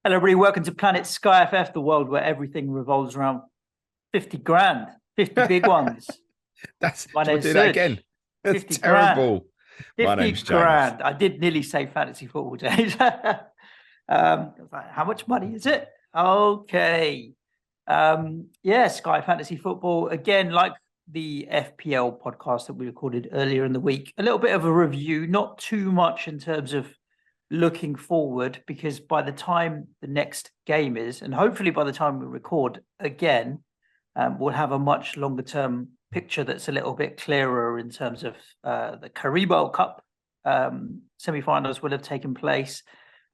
Hello, everybody. Welcome to Planet SkyFF, the world where everything revolves around 50 grand, 50 big ones. That's My do you want name's to do that Serge. again? That's 50 grand. terrible. My 50 name's James. grand. I did nearly say fantasy football, James. I was like, how much money is it? Okay. Yeah, Sky Fantasy Football. Again, like the FPL podcast that we recorded earlier in the week, a little bit of a review, not too much in terms of looking forward, because by the time the next game is, and hopefully by the time we record again, we'll have a much longer term picture that's a little bit clearer in terms of the Carabao Cup semi-finals will have taken place,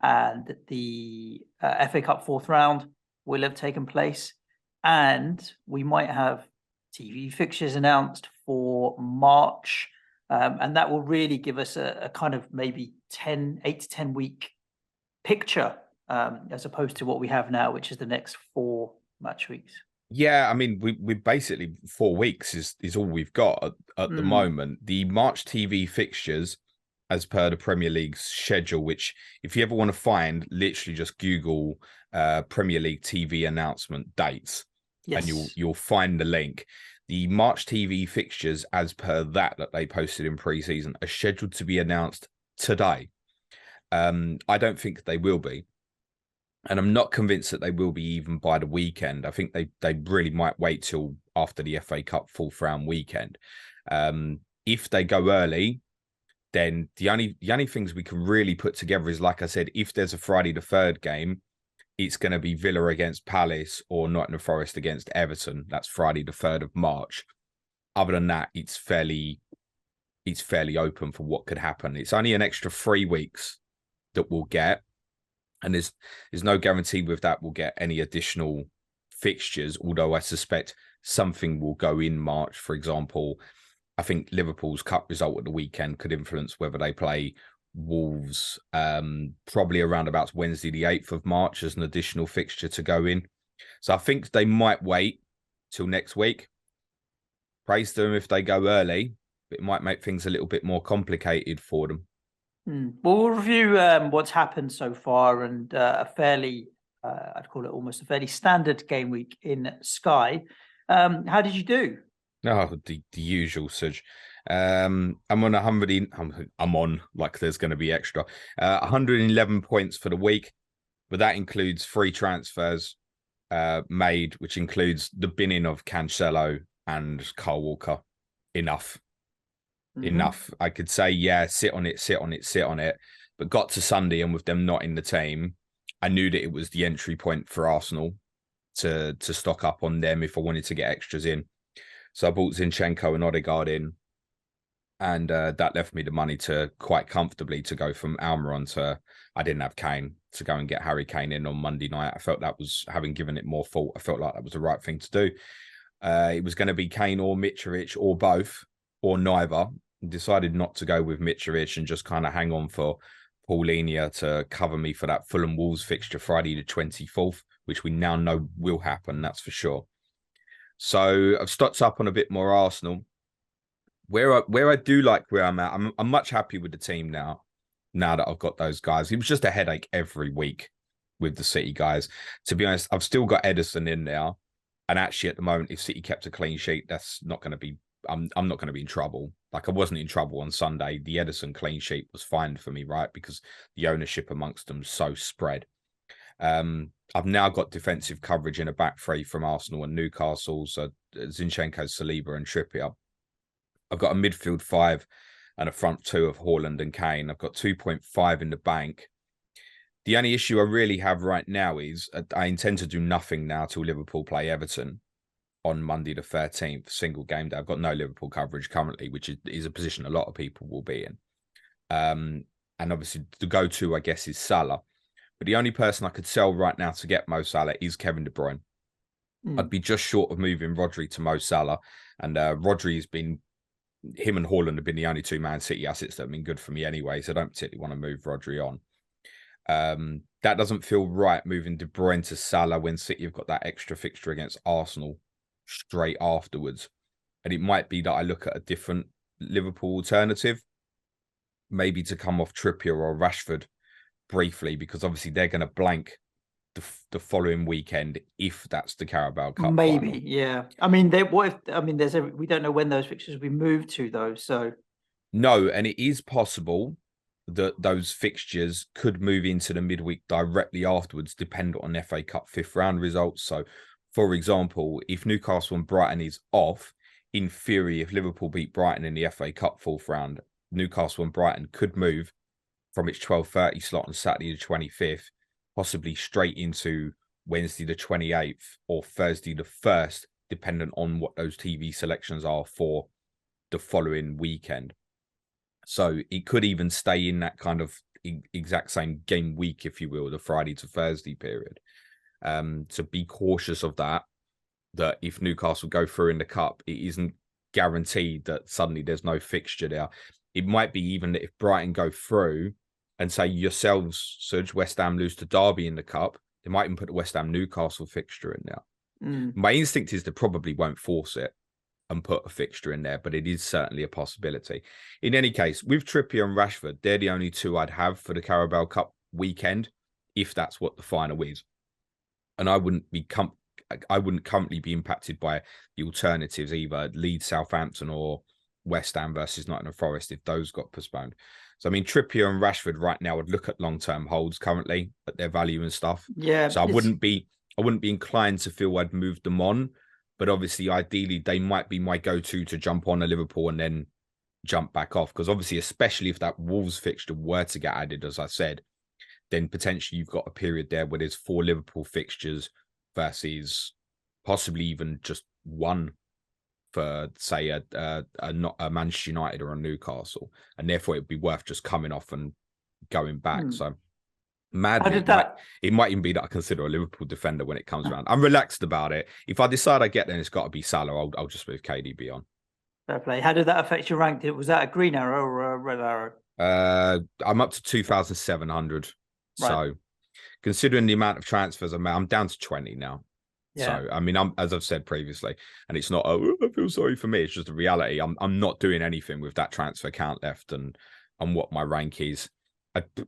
and the FA Cup fourth round will have taken place, and we might have TV fixtures announced for March. And that will really give us a kind of maybe 8 to 10 week picture, as opposed to what we have now, which is the next 4 match weeks. Yeah, I mean, we basically 4 weeks is all we've got at the moment. The March TV fixtures, as per the Premier League's schedule, which if you ever want to find, literally just Google Premier League TV announcement dates, Yes. and you'll find the link. The March TV fixtures, as per that they posted in pre-season, are scheduled to be announced today. I don't think they will be. And I'm not convinced that they will be even by the weekend. I think they really might wait till after the FA Cup fourth round weekend. If they go early, then the only things we can really put together is, like I said, if there's a Friday the 3rd game, it's going to be Villa against Palace or Nottingham Forest against Everton. That's Friday the 3rd of March. Other than that, it's fairly open for what could happen. It's only an extra 3 weeks that we'll get. And there's no guarantee with that we'll get any additional fixtures, although I suspect something will go in March. For example, I think Liverpool's cup result at the weekend could influence whether they play Wolves probably around about Wednesday the 8th of March as an additional fixture to go in. So I think they might wait till next week. Praise them if they go early, but it might make things a little bit more complicated for them. We'll review what's happened so far, and a fairly, I'd call it almost a fairly standard game week in Sky. How did you do? Oh, the usual, Suj. I'm on 100. I'm on like there's going to be extra. 111 points for the week, but that includes 3 transfers made, which includes the binning of Cancelo and Kyle Walker. Enough. I could say, yeah, sit on it. But got to Sunday, and with them not in the team, I knew that it was the entry point for Arsenal to stock up on them if I wanted to get extras in. So I bought Zinchenko and Odegaard in, and that left me the money to quite comfortably to go from Almiron to, I didn't have Kane, to go and get Harry Kane in on Monday night. I felt that was, having given it more thought, I felt like that was the right thing to do. It was going to be Kane or Mitrovic or both or neither. Decided not to go with Mitrovic and just kind of hang on for Paulinho to cover me for that Fulham Wolves fixture Friday the 24th, which we now know will happen, that's for sure. So I've stocked up on a bit more Arsenal. Where I do like where I'm at, I'm much happy with the team now that I've got those guys. It was just a headache every week with the City guys. To be honest, I've still got Ederson in there. And actually, at the moment, if City kept a clean sheet, that's not going to be, I'm not going to be in trouble. Like, I wasn't in trouble on Sunday. The Ederson clean sheet was fine for me, right? Because the ownership amongst them is so spread. I've now got defensive coverage in a back three from Arsenal and Newcastle. So Zinchenko, Saliba and Trippier. I've got a midfield 5 and a front 2 of Haaland and Kane. I've got 2.5 in the bank. The only issue I really have right now is I intend to do nothing now till Liverpool play Everton on Monday the 13th, single game day. I've got no Liverpool coverage currently, which is a position a lot of people will be in. And obviously the go-to, I guess, is Salah. But the only person I could sell right now to get Mo Salah is Kevin De Bruyne. I'd be just short of moving Rodri to Mo Salah. And Rodri has been, him and Haaland have been the only 2 Man City assets that have been good for me anyway. So I don't particularly want to move Rodri on. That doesn't feel right, moving De Bruyne to Salah when City have got that extra fixture against Arsenal straight afterwards. And it might be that I look at a different Liverpool alternative, maybe to come off Trippier or Rashford briefly, because obviously they're going to blank the following weekend if that's the Carabao Cup Maybe, final. yeah. I mean, we don't know when those fixtures will be moved to though. So no, and it is possible that those fixtures could move into the midweek directly afterwards, dependent on FA Cup 5th round results. So, for example, if Newcastle and Brighton is off, in theory, if Liverpool beat Brighton in the FA Cup 4th round, Newcastle and Brighton could move from its 12:30 slot on Saturday the 25th, possibly straight into Wednesday the 28th or Thursday the 1st, dependent on what those TV selections are for the following weekend. So it could even stay in that kind of exact same game week, if you will, the Friday to Thursday period. So be cautious of that if Newcastle go through in the cup, it isn't guaranteed that suddenly there's no fixture there. It might be even that if Brighton go through and say yourselves, Suj, West Ham lose to Derby in the cup, they might even put the West Ham Newcastle fixture in there. My instinct is they probably won't force it and put a fixture in there, but it is certainly a possibility. In any case, with Trippier and Rashford, they're the only two I'd have for the Carabao Cup weekend, if that's what the final is. And I wouldn't currently be impacted by the alternatives, either Leeds, Southampton, or West Ham versus Nottingham Forest, if those got postponed. So I mean, Trippier and Rashford right now would look at long-term holds currently at their value and stuff. yeah, So I wouldn't be inclined to feel I'd move them on. But obviously, ideally, they might be my go-to to jump on a Liverpool and then jump back off. Because obviously, especially if that Wolves fixture were to get added, as I said, then potentially you've got a period there where there's 4 Liverpool fixtures versus possibly even just one for, say, a Manchester United or a Newcastle. And therefore, it'd be worth just coming off and going back. So madly, it might even be that I consider a Liverpool defender when it comes around. I'm relaxed about it. If I decide I get there and it's got to be Salah, I'll just move KDB on. Fair play. How did that affect your rank? Was that a green arrow or a red arrow? I'm up to 2,700. Right. So considering the amount of transfers I'm down to 20 now. Yeah. So I mean, as I've said previously, and it's not I feel sorry for me. It's just a reality. I'm not doing anything with that transfer count left and what my rank is.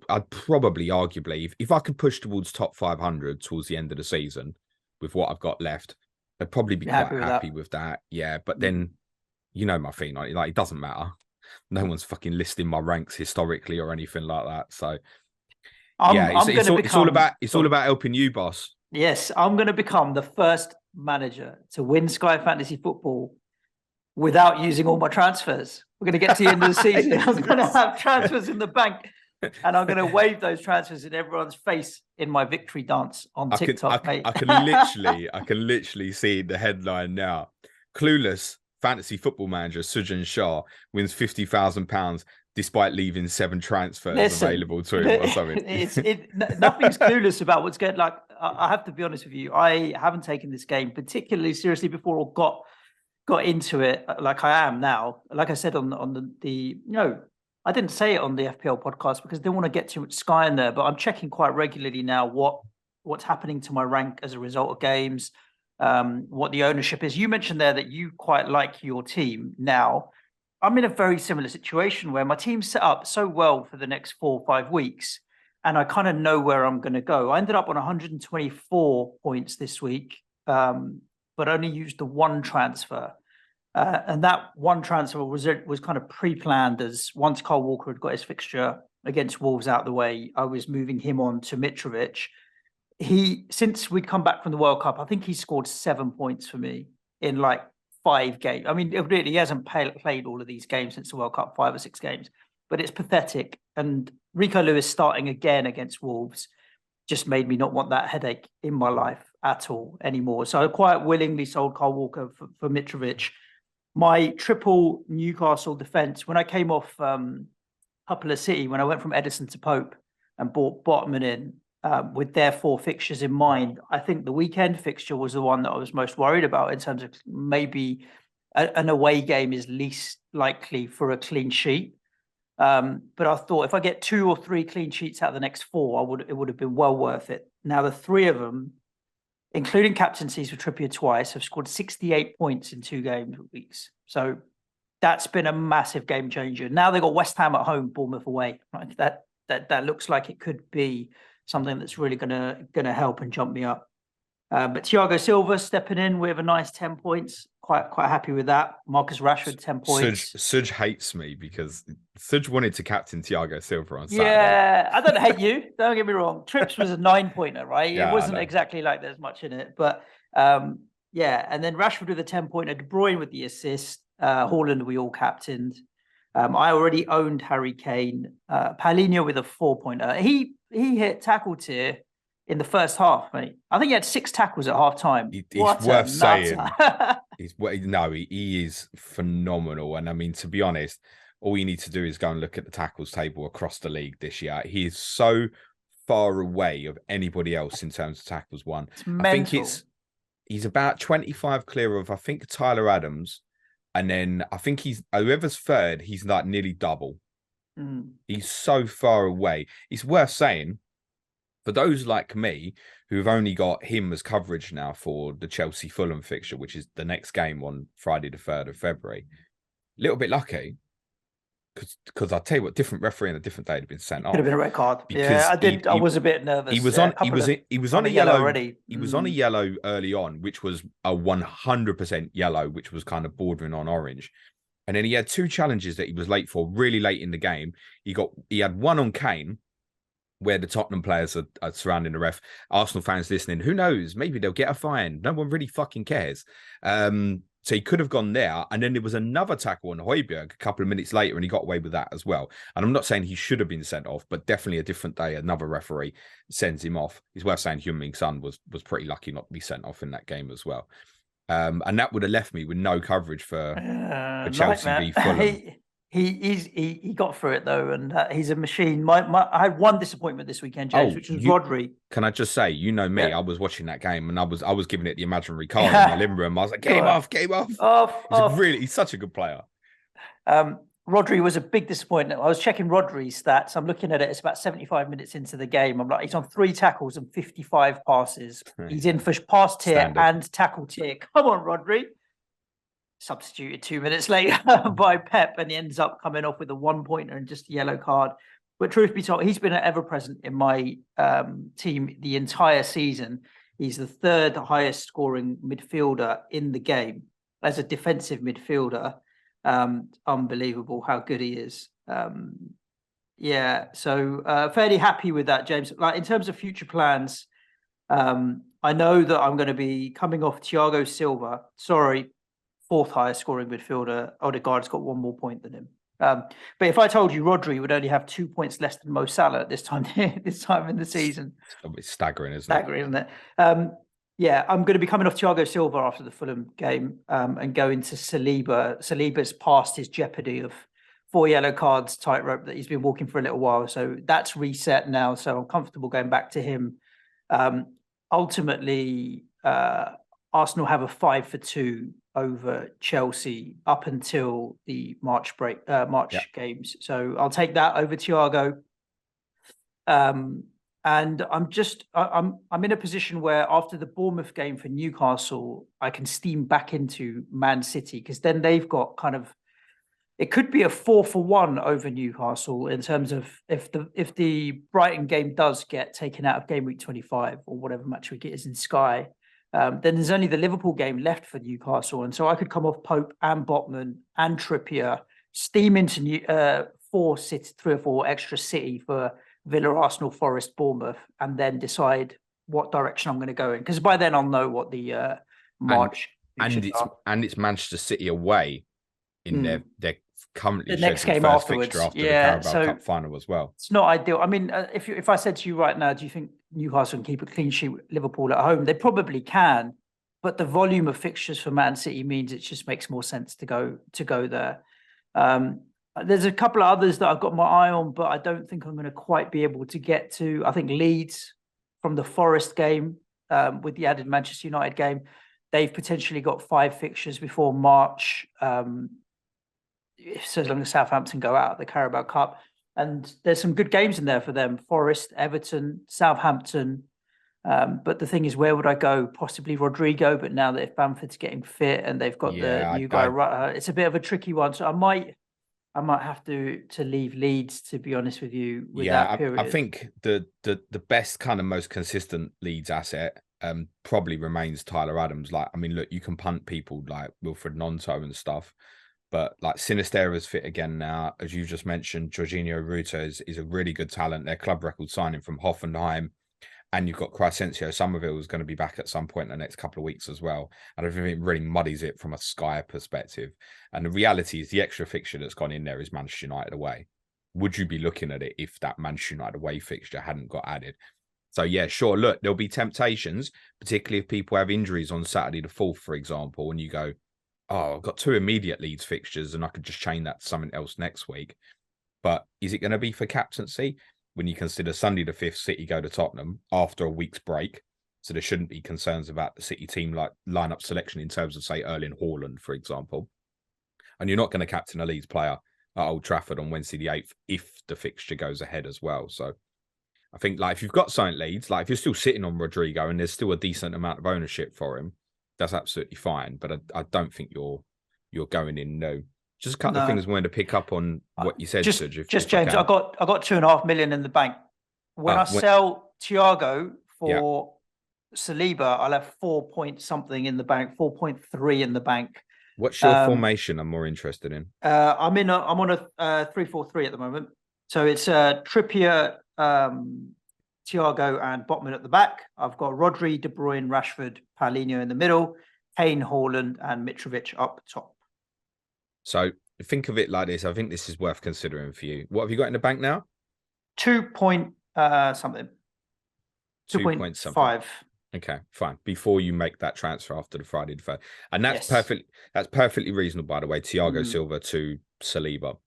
I'd probably, arguably, if I could push towards top 500 towards the end of the season with what I've got left, I'd probably be quite happy with that. Yeah, but then, you know my thing, like it doesn't matter. No one's fucking listing my ranks historically or anything like that. So it's all about helping you, boss. Yes, I'm going to become the first manager to win Sky Fantasy Football without using all my transfers. We're going to get to the end of the season. I'm going to have transfers in the bank. And I'm going to wave those transfers in everyone's face in my victory dance on TikTok, mate. I can literally see the headline now. Clueless fantasy football manager Sujan Shah wins £50,000 despite leaving 7 transfers available to him or something. Nothing's clueless about what's going. Like, I have to be honest with you, I haven't taken this game particularly seriously before or got into it like I am now. Like I said on the I didn't say it on the FPL podcast because I didn't want to get too much Sky in there, but I'm checking quite regularly now what's happening to my rank as a result of games, what the ownership is. You mentioned there that you quite like your team now. I'm in a very similar situation where my team's set up so well for the next 4 or 5 weeks, and I kind of know where I'm going to go. I ended up on 124 points this week, but only used the 1 transfer. And that 1 transfer was kind of pre-planned, as once Kyle Walker had got his fixture against Wolves out of the way, I was moving him on to Mitrovic. Since we'd come back from the World Cup, I think he scored 7 points for me in like 5 games. I mean, really, he hasn't played all of these games since the World Cup, 5 or 6 games, but it's pathetic. And Rico Lewis starting again against Wolves just made me not want that headache in my life at all anymore. So I quite willingly sold Kyle Walker for Mitrovic. My triple Newcastle defence, when I came off Huppler City, when I went from Edison to Pope and bought Botman in with their 4 fixtures in mind, I think the weekend fixture was the one that I was most worried about in terms of maybe an away game is least likely for a clean sheet. But I thought if I get 2 or 3 clean sheets out of the next 4, it would have been well worth it. Now, the 3 of them, including captaincies for Trippier twice, have scored 68 points in 2 weeks. So that's been a massive game changer. Now they've got West Ham at home, Bournemouth away. Right? That looks like it could be something that's really gonna help and jump me up. But Thiago Silva stepping in with a nice 10 points. Quite happy with that. Marcus Rashford, 10 points. Suj hates me because Suj wanted to captain Thiago Silva on Saturday. Yeah, I don't hate you. Don't get me wrong. Trips was a 9-pointer, right? Yeah, it wasn't exactly like there's much in it. But yeah, and then Rashford with a 10-pointer, De Bruyne with the assist, Haaland we all captained. I already owned Harry Kane. Paulinho with a 4-pointer. He hit tackle tier in the first half, mate. I think he had 6 tackles at half time. He's worth saying. He is phenomenal. And I mean, to be honest, all you need to do is go and look at the tackles table across the league this year. He is so far away of anybody else in terms of tackles won. I think he's about 25 clear of, I think, Tyler Adams. And then I think whoever's third, he's like nearly double. He's so far away. It's worth saying, for those like me who've only got him as coverage now for the Chelsea Fulham fixture, which is the next game on Friday the 3rd of February, a little bit lucky because I'll tell you what, different referee on a different day had been sent off. Could have been a red card. Yeah, I did. I was a bit nervous. He was on a yellow already. He was on a yellow early on, which was a 100% yellow, which was kind of bordering on orange. And then he had 2 challenges that he was late for, really late in the game. He had one on Kane, where the Tottenham players are surrounding the ref. Arsenal fans listening, who knows? Maybe they'll get a fine. No one really fucking cares. So he could have gone there. And then there was another tackle on Højbjerg a couple of minutes later, and he got away with that as well. And I'm not saying he should have been sent off, but definitely a different day, another referee sends him off. It's worth saying Heung-min Son was pretty lucky not to be sent off in that game as well. And that would have left me with no coverage for Chelsea v Fulham. He got through it though, and he's a machine. I had one disappointment this weekend, James, which was Rodri. Can I just say, you know me, I was watching that game and I was giving it the imaginary card in my living room. I was like, game off. He's such a good player. Rodri was a big disappointment. I was checking Rodri's stats. I'm looking at it. It's about 75 minutes into the game. I'm like, he's on 3 tackles and 55 passes. He's in for pass tier and tackle tier. Come on, Rodri. Substituted 2 minutes later by Pep, and he ends up coming off with a 1-pointer and just a yellow card. But truth be told, he's been ever present in my team the entire season. He's the 3rd highest scoring midfielder in the game as a defensive midfielder. Unbelievable how good he is. So fairly happy with that, James. Like in terms of future plans, I know that I'm going to be coming off Thiago Silva. Sorry. 4th highest scoring midfielder. Odegaard's got 1 more point than him. But if I told you Rodri would only have 2 points less than Mo Salah at this time in the season, it's staggering, isn't it? Yeah, I'm going to be coming off Thiago Silva after the Fulham game and going to Saliba. Saliba's past his jeopardy of 4 yellow cards tightrope that he's been walking for a little while, so that's reset now. So I'm comfortable going back to him. Ultimately, Arsenal have a 5-2 over Chelsea up until the March games. So I'll take that over Thiago. And I'm in a position where after the Bournemouth game for Newcastle, I can steam back into Man City, because then they've got it could be a 4-for-1 over Newcastle in terms of if the Brighton game does get taken out of game week 25 or whatever match week it is in Sky. Then there's only the Liverpool game left for Newcastle. And so I could come off Pope and Botman and Trippier, steam into 3 or 4 extra City for Villa, Arsenal, Forest, Bournemouth, and then decide what direction I'm going to go in. Because by then I'll know what the March and it's Manchester City away in their currently the next scheduled game first afterwards. fixture after the Carabao Cup final as well. It's not ideal. I mean, if I said to you right now, do you think Newcastle can keep a clean sheet with Liverpool at home? They probably can, but the volume of fixtures for Man City means it just makes more sense to go there. There's a couple of others that I've got my eye on, but I don't think I'm going to quite be able to get to. I think Leeds from the Forest game with the added Manchester United game, they've potentially got 5 fixtures before March. So as long as Southampton go out of the Carabao Cup, and there's some good games in there for them: Forest, Everton, Southampton. But the thing is, where would I go? Possibly Rodrigo, but now that if Bamford's getting fit and they've got the new guy, it's a bit of a tricky one. So I might I might have to leave Leeds, to be honest with you, with Yeah, that period. I think the best kind of most consistent Leeds asset probably remains Tyler Adams. Like, I mean, look, you can punt people like Wilfred Nonto and stuff, but like Sinistera's fit again now, as you've just mentioned. Jorginho Ruta is a really good talent. Their club record signing from Hoffenheim. And you've got Crescencio Somerville is going to be back at some point in the next couple of weeks as well. And I think it really muddies it from a Sky perspective. And the reality is the extra fixture that's gone in there is Manchester United away. Would you be looking at it if that Manchester United away fixture hadn't got added? So, yeah, sure. Look, there'll be temptations, particularly if people have injuries on Saturday the 4th, for example, and you go, oh, I've got 2 immediate Leeds fixtures and I could just chain that to something else next week. But is it going to be for captaincy? When you consider Sunday the 5th, City go to Tottenham after a week's break. So there shouldn't be concerns about the City team like lineup selection in terms of, say, Erling Haaland, for example. And you're not going to captain a Leeds player at Old Trafford on Wednesday the 8th if the fixture goes ahead as well. So I think like if you've got something Leeds, like if you're still sitting on Rodrigo and there's still a decent amount of ownership for him, that's absolutely fine. But I don't think you're going in no. Just a couple of things I wanted to pick up on what you said, Serge. James, I got 2.5 million in the bank. When I sell Thiago for Saliba, I'll have 4 point something in the bank, 4.3 in the bank. What's your formation? I'm more interested in. I'm on a 3-4-3 at the moment. So it's Trippier, Thiago, and Botman at the back. I've got Rodri, De Bruyne, Rashford, Paulinho in the middle, Kane, Haaland, and Mitrovic up top. So think of it like this. I think this is worth considering for you. What have you got in the bank now? 2 point something. 2.5. Okay, fine. Before you make that transfer after the Friday the 3rd. And that's perfectly reasonable, by the way. Thiago Silva to Saliba.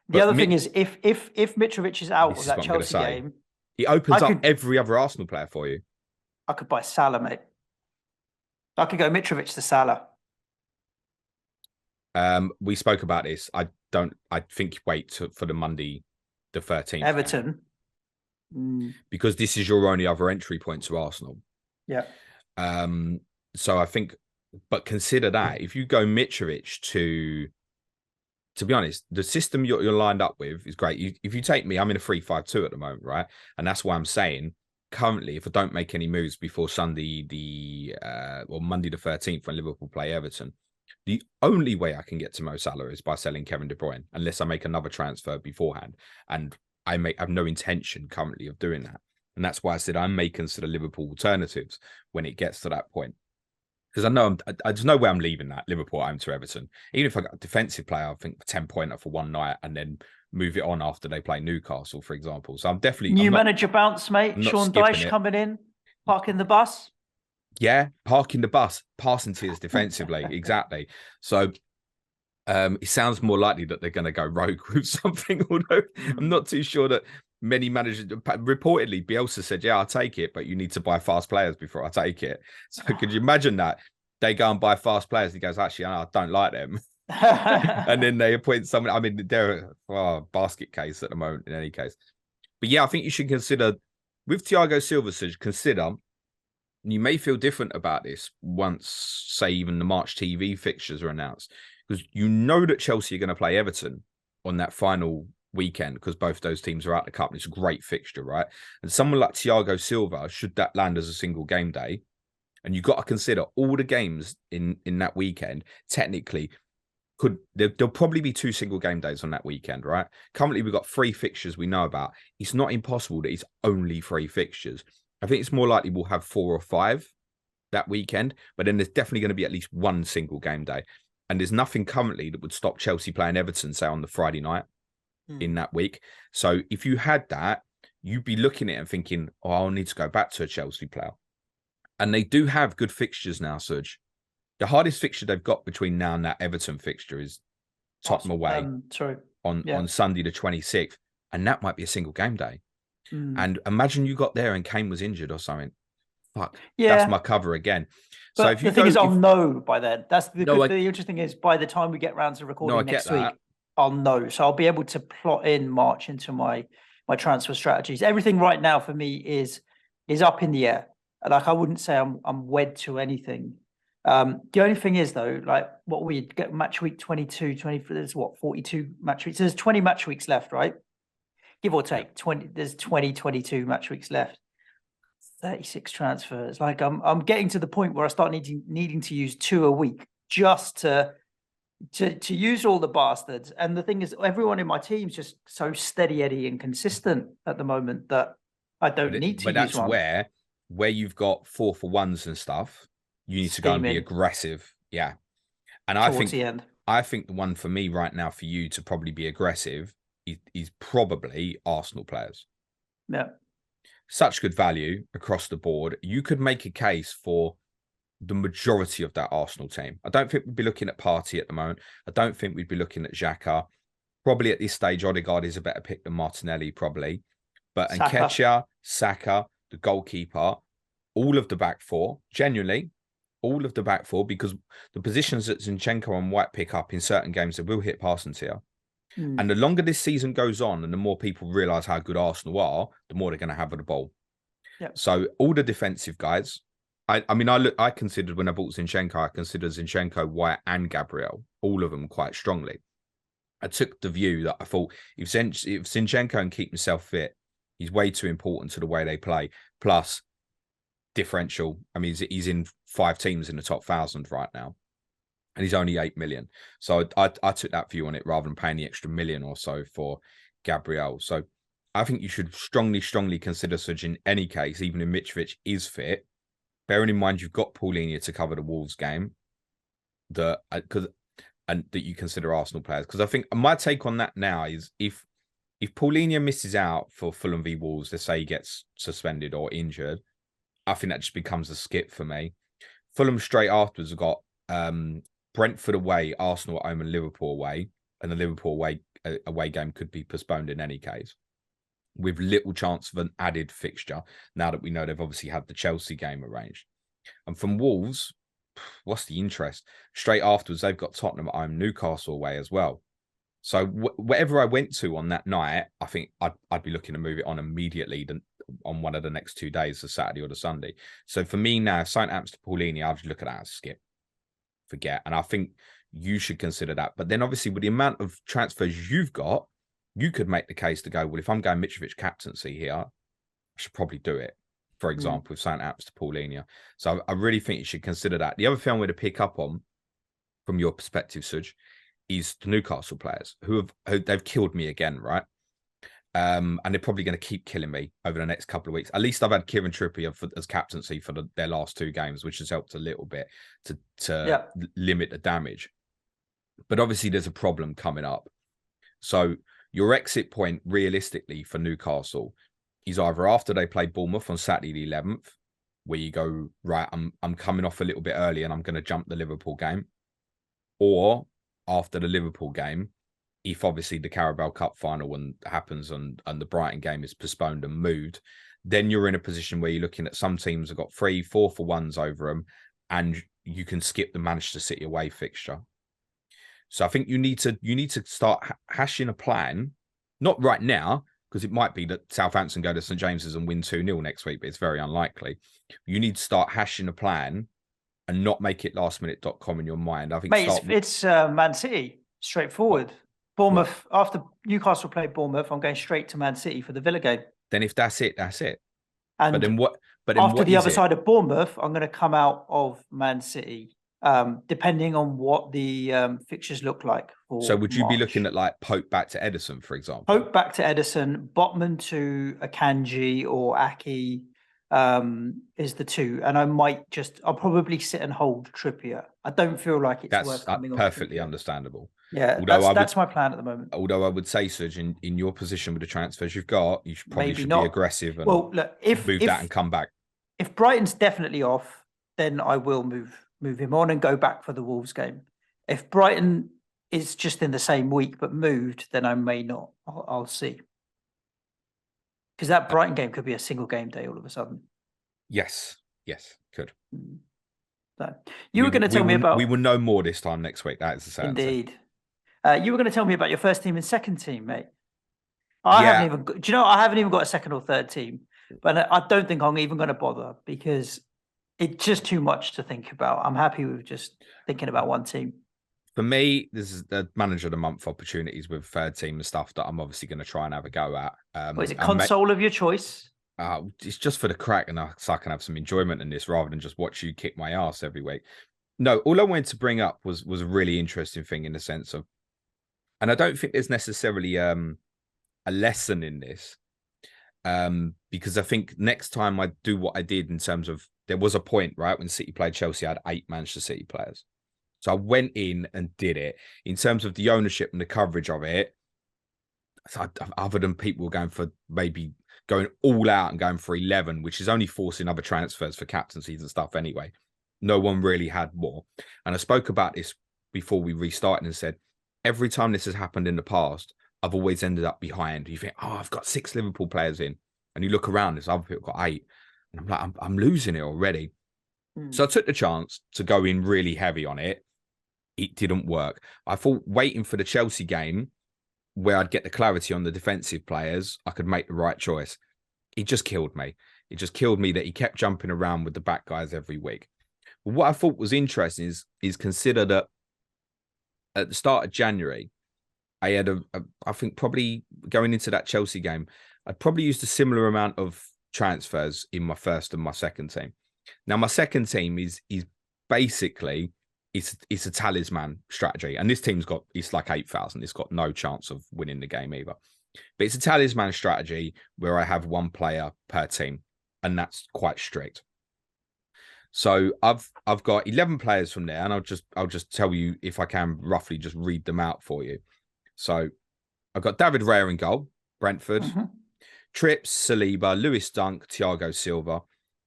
The other thing is if Mitrovic is out of that Chelsea game, he opens up every other Arsenal player for you. I could buy Salah, mate. I could go Mitrovic to Salah. We spoke about this. I think wait for the Monday, the 13th. Everton. Because this is your only other entry point to Arsenal. Yeah. So I think, but consider that if you go Mitrovic to be honest, the system you're lined up with is great. If you take me, I'm in a 3-5-2 at the moment, right? And that's why I'm saying currently, if I don't make any moves before Sunday, Monday the 13th when Liverpool play Everton, the only way I can get to Mo Salah is by selling Kevin De Bruyne, unless I make another transfer beforehand. And I have no intention currently of doing that. And that's why I said I may consider Liverpool alternatives when it gets to that point. Because I know there's no way I'm leaving that Liverpool home to Everton. Even if I got a defensive player, I think 10-pointer for one night and then move it on after they play Newcastle, for example. So I'm definitely... New manager bounce, mate. Sean Dyche coming in, parking the bus. Yeah, parking the bus, passing tiers defensively. Exactly. So it sounds more likely that they're going to go rogue with something, although I'm not too sure that many managers... Reportedly, Bielsa said, yeah, I'll take it, but you need to buy fast players before I take it. So could you imagine that? They go and buy fast players. He goes, actually, I don't like them. And then they appoint someone. I mean, they're a basket case at the moment in any case. But yeah, I think you should consider, with Thiago Silva, consider... You may feel different about this once, say, even the March TV fixtures are announced, because you know that Chelsea are going to play Everton on that final weekend because both those teams are out of the cup. And it's a great fixture, right? And someone like Thiago Silva, should that land as a single game day, and you've got to consider all the games in that weekend, technically, there'll probably be 2 single game days on that weekend, right? Currently, we've got 3 fixtures we know about. It's not impossible that it's only 3 fixtures. I think it's more likely we'll have 4 or 5 that weekend, but then there's definitely going to be at least 1 single game day. And there's nothing currently that would stop Chelsea playing Everton, say, on the Friday night in that week. So if you had that, you'd be looking at it and thinking, oh, I'll need to go back to a Chelsea player. And they do have good fixtures now, Serge. The hardest fixture they've got between now and that Everton fixture is Tottenham away on Sunday the 26th. And that might be a single game day. And imagine you got there and Kane was injured or something. Fuck. Yeah. That's my cover again. But so if you the thing is, I'll know by then. That's the interesting is by the time we get round to recording next week, I'll know. So I'll be able to plot in March into my transfer strategies. Everything right now for me is up in the air. Like I wouldn't say I'm wed to anything. The only thing is though, like what we get match week 22, 23, there's what, 42 match weeks. There's 20 match weeks left, right? Give or take 20, there's 22 match weeks left. 36 transfers. Like I'm getting to the point where I start needing to use 2 a week just to use all the bastards. And the thing is, everyone in my team's just so steady Eddie and consistent at the moment that I don't need to but use that's one. where you've got 4-for-1s and stuff, you need to go and be Steaming aggressive. Yeah. And towards the end. I think the one for me right now for you to probably be aggressive is probably Arsenal players. Yeah. Such good value across the board. You could make a case for the majority of that Arsenal team. I don't think we'd be looking at Partey at the moment. I don't think we'd be looking at Xhaka. Probably at this stage, Odegaard is a better pick than Martinelli, probably. But Nketiah, Saka, the goalkeeper, all of the back four, genuinely, all of the back four, because the positions that Zinchenko and White pick up in certain games, they will hit passing tier. And the longer this season goes on and the more people realise how good Arsenal are, the more they're going to have of the ball. Yep. So all the defensive guys, I considered when I bought Zinchenko, I considered Zinchenko, White and Gabriel, all of them quite strongly. I took the view that I thought if Zinchenko can keep himself fit, he's way too important to the way they play. Plus, differential. I mean, he's in 5 teams in the top 1,000 right now. And he's only 8 million. So I took that view on it rather than paying the extra million or so for Gabriel. So I think you should strongly consider Suj in any case, even if Mitrovic is fit. Bearing in mind you've got Paulinho to cover the Wolves game, that you consider Arsenal players. Because I think my take on that now is if Paulinho misses out for Fulham v Wolves, let's say he gets suspended or injured, I think that just becomes a skip for me. Fulham straight afterwards have got Brentford away, Arsenal at home, and Liverpool away. And the Liverpool away game could be postponed in any case, with little chance of an added fixture now that we know they've obviously had the Chelsea game arranged. And from Wolves, what's the interest? Straight afterwards, they've got Tottenham at home, Newcastle away as well. So whatever I went to on that night, I think I'd be looking to move it on immediately on one of the next 2 days, the Saturday or the Sunday. So for me now, St. Amps to Paulinho, I'll just look at that as skip. Forget. And I think you should consider that. But then obviously with the amount of transfers you've got, you could make the case to go, well, if I'm going Mitrovic captaincy here, I should probably do it. For example, with St. Amps to Paulinho. So I really think you should consider that. The other thing I'm going to pick up on from your perspective, Suj, is the Newcastle players who they've killed me again, right? And they're probably going to keep killing me over the next couple of weeks. At least I've had Kieran Trippier as captaincy for their last 2 games, which has helped a little bit to limit the damage. But obviously there's a problem coming up. So your exit point realistically for Newcastle is either after they play Bournemouth on Saturday the 11th, where you go, right, I'm coming off a little bit early and I'm going to jump the Liverpool game, or after the Liverpool game, if obviously the Carabao Cup final happens and the Brighton game is postponed and moved, then you're in a position where you're looking at some teams have got 3-4-for-1s over them, and you can skip the Manchester City away fixture. So I think you need to start hashing a plan, not right now, because it might be that Southampton go to St. James's and win 2-0 next week, but it's very unlikely. You need to start hashing a plan and not make it lastminute.com in your mind. I think it's Man City, straightforward. Bournemouth, after Newcastle play Bournemouth, I'm going straight to Man City for the Villa game. Then if that's it, that's it. And but then what? But after the other side of Bournemouth, I'm going to come out of Man City, depending on what the fixtures look like. So would you be looking at like Pope back to Edison, for example? Pope back to Edison, Botman to Akanji or Aki is the 2. And I'll probably sit and hold Trippier. I don't feel like it's worth coming on. That's perfectly understandable. Yeah, that's my plan at the moment. Although I would say, Suj, in your position with the transfers you've got, you should be aggressive and move that and come back. If Brighton's definitely off, then I will move him on and go back for the Wolves game. If Brighton is just in the same week but moved, then I may not. I'll see. Because that Brighton game could be a single game day all of a sudden. Yes, could. So, you were going to tell me about... We will know more this time next week. That is the same. Indeed. You were going to tell me about your first team and second team, mate. I haven't even got a second or third team, but I don't think I'm even going to bother because It's just too much to think about. I'm happy with just thinking about one team. For me, this is the manager of the month opportunities with third team and stuff that I'm obviously going to try and have a go at. What is it, console of your choice? It's just for the crack, and so I can have some enjoyment in this rather than just watch you kick my ass every week. No, all I wanted to bring up was a really interesting thing in the sense of, and I don't think there's necessarily a lesson in this, because I think next time I do what I did in terms of, there was a point, right, when City played Chelsea, I had 8 Manchester City players. So I went in and did it. In terms of the ownership and the coverage of it, so other than people going for maybe going all out and going for 11, which is only forcing other transfers for captaincies and stuff anyway, no one really had more. And I spoke about this before we restarted and said, every time this has happened in the past, I've always ended up behind. You think, oh, I've got 6 Liverpool players in. And you look around, there's other people got 8. And I'm like, I'm losing it already. So I took the chance to go in really heavy on it. It didn't work. I thought waiting for the Chelsea game where I'd get the clarity on the defensive players, I could make the right choice. It just killed me. It just killed me that he kept jumping around with the back guys every week. But what I thought was interesting is consider that at the start of January, I had I think probably going into that Chelsea game, I'd probably used a similar amount of transfers in my first and my second team. Now, my second team is basically, it's a talisman strategy. And this team's it's like 8,000. It's got no chance of winning the game either. But it's a talisman strategy where I have 1 player per team. And that's quite strict. So I've got 11 players from there. And I'll just tell you, if I can roughly just read them out for you. So I've got David Raya in goal, Brentford. Trips, Saliba, Lewis Dunk, Thiago Silva,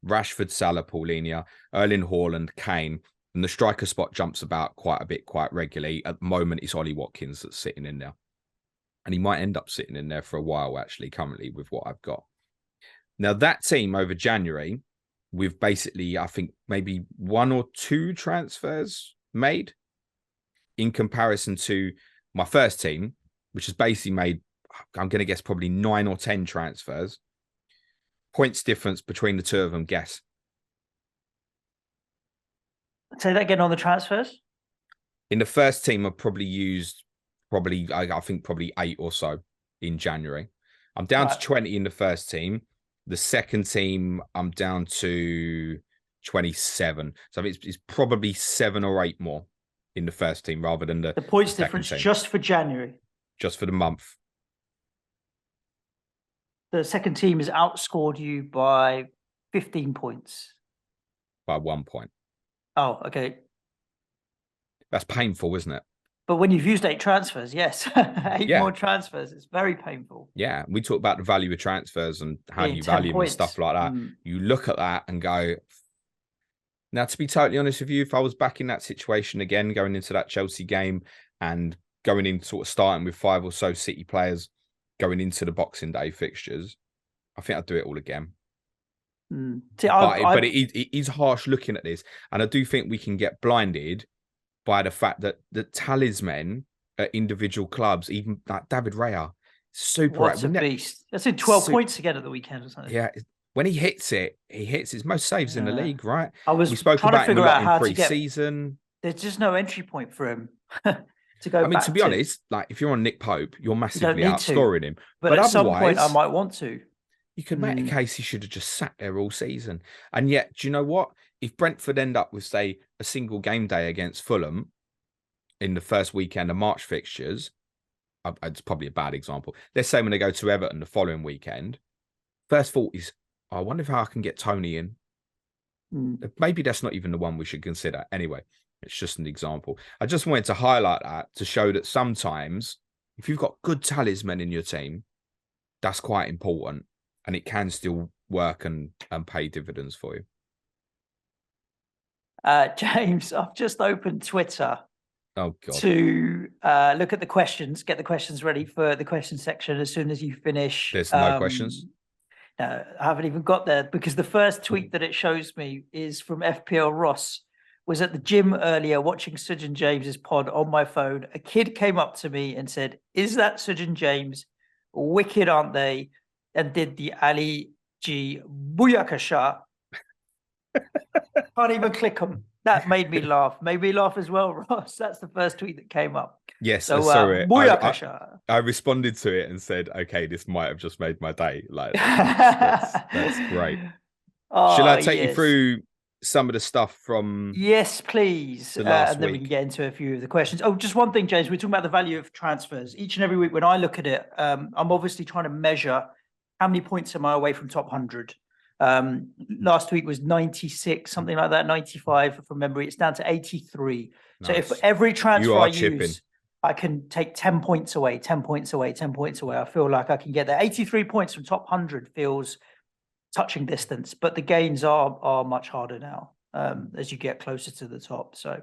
Rashford, Salah, Paulinho, Erling Haaland, Kane. And the striker spot jumps about quite a bit, quite regularly. At the moment, it's Ollie Watkins that's sitting in there. And he might end up sitting in there for a while, actually, currently, with what I've got. Now, that team over January, with basically, I think, maybe 1 or 2 transfers made in comparison to my first team, which has basically made, I'm going to guess, probably 9 or 10 transfers. Points difference between the two of them, guess. Say that again on the transfers. In the first team, I've probably used I think probably 8 or so in January. I'm down to 20 in the first team. The second team, I'm down to 27. So it's probably 7 or 8 more in the first team rather than the points difference team. Just for January. Just for the month. The second team has outscored you by 15 points. By 1 point. Oh, okay. That's painful, isn't it? But when you've used 8 transfers, yes. 8 more transfers. It's very painful. Yeah. We talk about the value of transfers and how you value them and stuff like that. You look at that and go, now, to be totally honest with you, if I was back in that situation again, going into that Chelsea game and going in sort of starting with 5 or so City players, going into the Boxing Day fixtures, I think I'd do it all again. See, but it is harsh looking at this. And I do think we can get blinded by the fact that the talisman at individual clubs, even like David Raya, super. What's a beast. That's in 12 points again at the weekend or something. Yeah. When he hits his most saves in the league, right? We spoke about him a lot in pre-season. There's just no entry point for him to go. I mean, to be honest, like if you're on Nick Pope, you're massively outscoring him. But at some point, I might want to. You could make a case he should have just sat there all season. And yet, do you know what? If Brentford end up with, say, a single game day against Fulham in the first weekend of March fixtures, it's probably a bad example. Let's say when they go to Everton the following weekend, first thought is, I wonder if I can get Tony in. Maybe that's not even the one we should consider. Anyway, it's just an example. I just wanted to highlight that to show that sometimes if you've got good talisman in your team, that's quite important and it can still work and pay dividends for you. James, I've just opened Twitter to look at the questions, get the questions ready for the question section as soon as you finish. There's no questions. No, I haven't even got there because the first tweet that it shows me is from FPL Ross. Was at the gym earlier watching Suggestive James's pod on my phone. A kid came up to me and said, "Is that Suggestive James? Wicked, aren't they?" And did the Ali G booyakasha. Can't even click them. That made me laugh. Made me laugh as well, Ross. That's the first tweet that came up. Yes, So, sorry. booyakasha. I responded to it and said, okay, this might have just made my day. Like, that's great. Shall I take you through some of the stuff from Yes, please. the last and then we week? can get into a few of the questions. Oh, just one thing, James. We're talking about the value of transfers. Each and every week when I look at it, I'm obviously trying to measure how many points am I away from top 100. Last week was 96, something like that, 95 from memory. It's down to 83. Nice. So if every transfer I use, I can take 10 points away, 10 points away, 10 points away. I feel like I can get there. 83 points from top 100 feels touching distance, but the gains are much harder now as you get closer to the top. So,